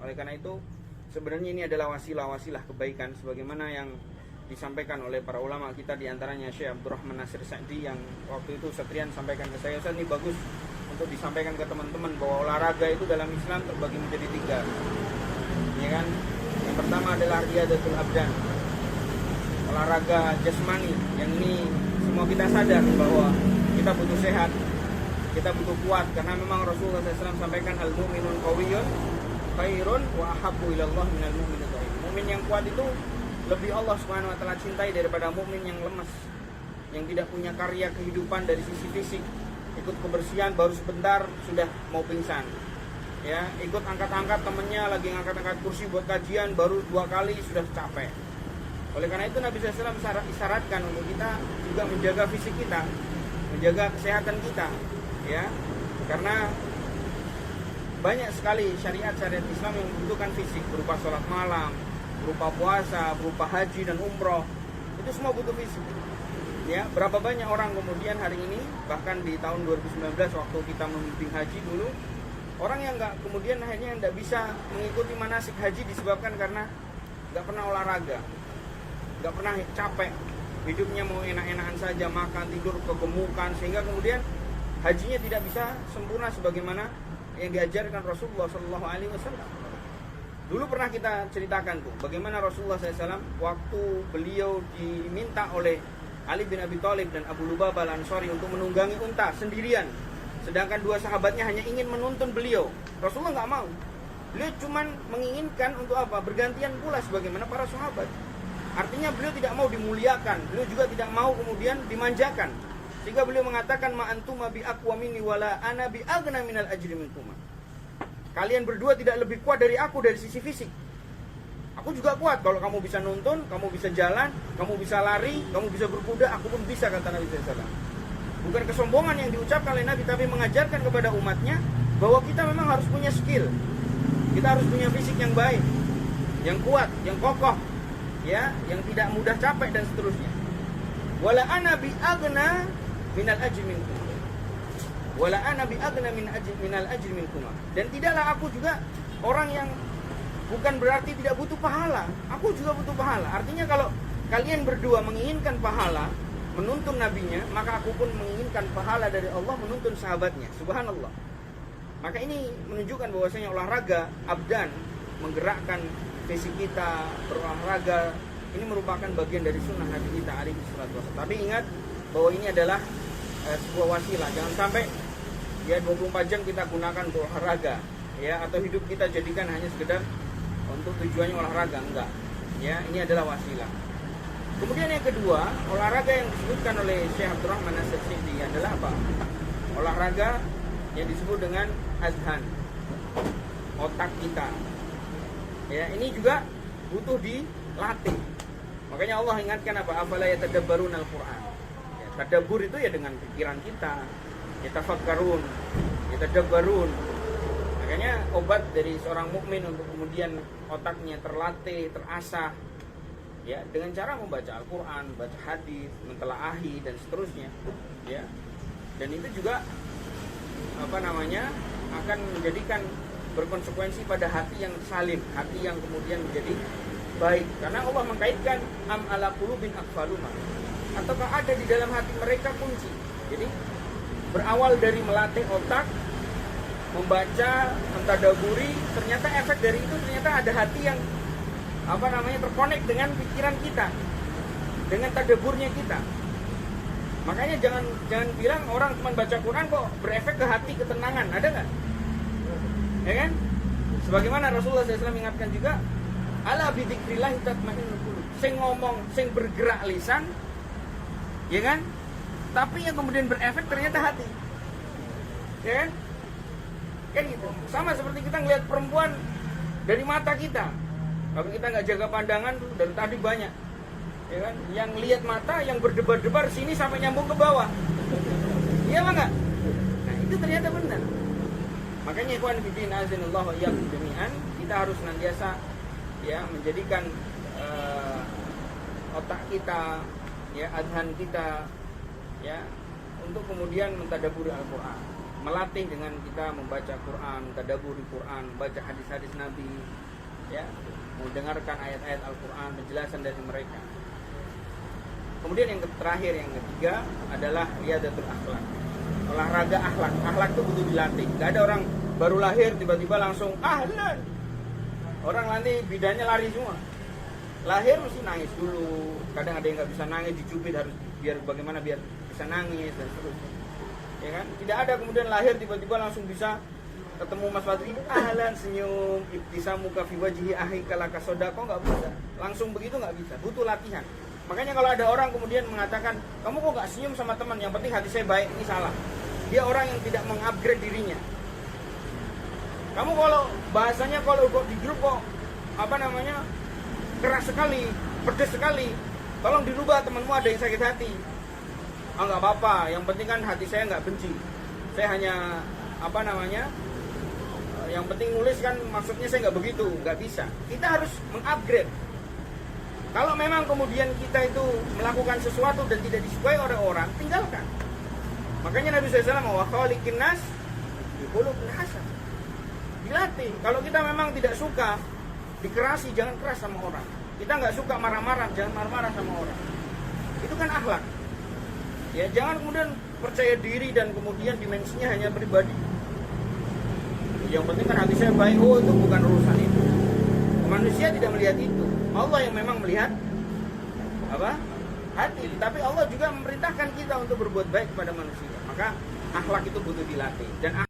Oleh karena itu sebenarnya ini adalah wasilah-wasilah kebaikan sebagaimana yang disampaikan oleh para ulama kita, diantaranya Syekh Abdurrahman Nasir Sa'di, yang waktu itu Satrian sampaikan ke saya, Ustaz, ini bagus untuk disampaikan ke teman-teman bahwa olahraga itu dalam Islam terbagi menjadi 3, ya kan? Yang pertama adalah riyadatul abdan, olahraga jasmani, yang ini semua kita sadar bahwa kita butuh sehat, kita butuh kuat, karena memang Rasulullah SAW sampaikan al-mu'minun qawiyyun khairun wa ahabbu ilallah minal mu'minil dhaif. Mukmin yang kuat itu lebih Allah Subhanahu wa taala cintai daripada mukmin yang lemas, yang tidak punya karya kehidupan dari sisi fisik. Ikut kebersihan baru sebentar sudah mau pingsan. Ya, ikut angkat-angkat temennya lagi ngangkat-angkat kursi buat kajian baru 2 kali sudah capek. Oleh karena itu Nabi SAW isyaratkan untuk kita juga menjaga fisik kita, menjaga kesehatan kita, ya. Karena banyak sekali syariat-syariat Islam yang membutuhkan fisik, berupa sholat malam, berupa puasa, berupa haji dan umroh. Itu semua butuh fisik. Ya, berapa banyak orang kemudian hari ini, bahkan di tahun 2019 waktu kita memimpin haji dulu, orang yang kemudian akhirnya tidak bisa mengikuti manasik haji disebabkan karena nggak pernah olahraga, nggak pernah capek, hidupnya mau enak-enakan saja, makan, tidur, kegemukan, sehingga kemudian hajinya tidak bisa sempurna sebagaimana yang diajarkan Rasulullah SAW. Dulu pernah kita ceritakan tuh bagaimana Rasulullah SAW waktu beliau diminta oleh Ali bin Abi Thalib dan Abu Lubabah Al-Ansari untuk menunggangi unta sendirian, sedangkan 2 sahabatnya hanya ingin menuntun beliau. Rasulullah nggak mau. Beliau cuma menginginkan untuk apa? Bergantian pula sebagaimana para sahabat. Artinya beliau tidak mau dimuliakan, beliau juga tidak mau kemudian dimanjakan. Sehingga beliau mengatakan ma antuma bi aqwa minni wala ana bi aghna minal ajri minkum. Kalian berdua tidak lebih kuat dari aku dari sisi fisik. Aku juga kuat, kalau kamu bisa nuntun, kamu bisa jalan, kamu bisa lari, kamu bisa berkuda, aku pun bisa, kata Nabi SAW. Bukan kesombongan yang diucapkan oleh Nabi, tapi mengajarkan kepada umatnya bahwa kita memang harus punya skill. Kita harus punya fisik yang baik, yang kuat, yang kokoh, ya, yang tidak mudah capek dan seterusnya. Wala ana bi aghna minal ajri minkum. Wala ana bi aghna minal ajri minkum. Dan tidaklah aku juga orang yang bukan berarti tidak butuh pahala. Aku juga butuh pahala. Artinya kalau kalian berdua menginginkan pahala menuntun nabinya, maka aku pun menginginkan pahala dari Allah menuntun sahabatnya. Subhanallah. Maka ini menunjukkan bahwasanya olahraga abdan, menggerakkan fisik kita, berolahraga, ini merupakan bagian dari sunnah Nabi kita alaihi salatu wasallam. Tapi ingat bahwa ini adalah sebuah wasilah. Jangan sampai ya 24 jam kita gunakan untuk olahraga, ya, atau hidup kita jadikan hanya sekedar untuk tujuannya olahraga, enggak. Ya, ini adalah wasilah. Kemudian yang kedua, olahraga yang disebutkan oleh Syekh Abdurrahman Nasir Sa'di adalah apa? Olahraga yang disebut dengan azhan, otak kita. Ya, ini juga butuh dilatih. Makanya Allah ingatkan apa? Afala yatadabbaruna al-Qur'an. Ya, tadabbur itu ya dengan pikiran kita. Yatafakkarun, yatadabbarun. Makanya obat dari seorang mukmin untuk kemudian otaknya terlatih, terasah, ya, dengan cara membaca Al-Quran, baca hadis, mentelaahi dan seterusnya, ya. Dan itu juga akan menjadikan berkonsekuensi pada hati yang salim, hati yang kemudian menjadi baik. Karena Allah mengkaitkan am ala qulubin aqfaluma, ataukah ada di dalam hati mereka kunci. Jadi berawal dari melatih otak, membaca, mentadaburi, ternyata efek dari itu ternyata ada hati yang terkonek dengan pikiran kita, dengan tadaburnya kita. Makanya jangan bilang orang cuma baca Quran kok berefek ke hati, ketenangan, ada nggak? Ya kan? Sebagaimana Rasulullah SAW mengingatkan juga, ala bidzikrillah tatma'innul qulub. Sing ngomong, sing bergerak lisan, ya kan? Tapi yang kemudian berefek ternyata hati, ya kan? Kan gitu. Sama seperti kita ngelihat perempuan dari mata kita. Kalau kita nggak jaga pandangan tuh dari tadi banyak, ya kan? Yang lihat mata, yang berdebar-debar sini sampai nyambung ke bawah. Iya apa enggak? Nah, itu ternyata benar. Makanya ikhwan fillah azanillahu wa iyyakum jami'an, kita harus senantiasa ya menjadikan otak kita, ya, adhan kita, ya, untuk kemudian mentadabburi Al-Qur'an. melatih dengan kita membaca Quran, tadabbur di Quran, baca hadis-hadis Nabi, ya, mendengarkan ayat-ayat Al-Quran, penjelasan dari mereka. Kemudian yang terakhir, yang ketiga adalah riyadatul akhlak, olahraga akhlak. Akhlak itu butuh dilatih. Gak ada orang baru lahir tiba-tiba langsung ahlan. Orang nanti bidannya lari semua. Lahir mesti nangis dulu. Kadang ada yang nggak bisa nangis, dicubit, harus biar bagaimana biar bisa nangis dan seterusnya. Ya kan? Tidak ada kemudian lahir tiba-tiba langsung bisa ketemu Mas Fadri, ahlan, senyum, ibtisamuka fi wajhi ahika laka sodaqah, nggak bisa. Langsung begitu nggak bisa. Butuh latihan. Makanya kalau ada orang kemudian mengatakan, kamu kok nggak senyum sama teman, yang penting hati saya baik, ini salah. Dia orang yang tidak mengupgrade dirinya. Kamu kalau bahasanya kalau kok di grup kok keras sekali, pedes sekali, tolong dirubah, temanmu ada yang sakit hati. Nggak apa-apa, yang penting kan hati saya nggak benci. Saya hanya yang penting nulis kan, maksudnya saya nggak begitu, nggak bisa. Kita harus mengupgrade. Kalau memang kemudian kita itu melakukan sesuatu dan tidak disukai oleh orang, tinggalkan. Makanya Nabi SAW wa khaliqin nas bi khuluqin hasan. Dilatih. Kalau kita memang tidak suka dikerasi, jangan keras sama orang. Kita nggak suka marah-marah, jangan marah-marah sama orang. Itu kan akhlak. Ya, jangan kemudian percaya diri dan kemudian dimensinya hanya pribadi. Yang penting kan hati saya baik, itu bukan urusan itu. Manusia tidak melihat itu. Allah yang memang melihat hati. Tapi Allah juga memerintahkan kita untuk berbuat baik kepada manusia. Maka akhlak itu butuh dilatih. Dan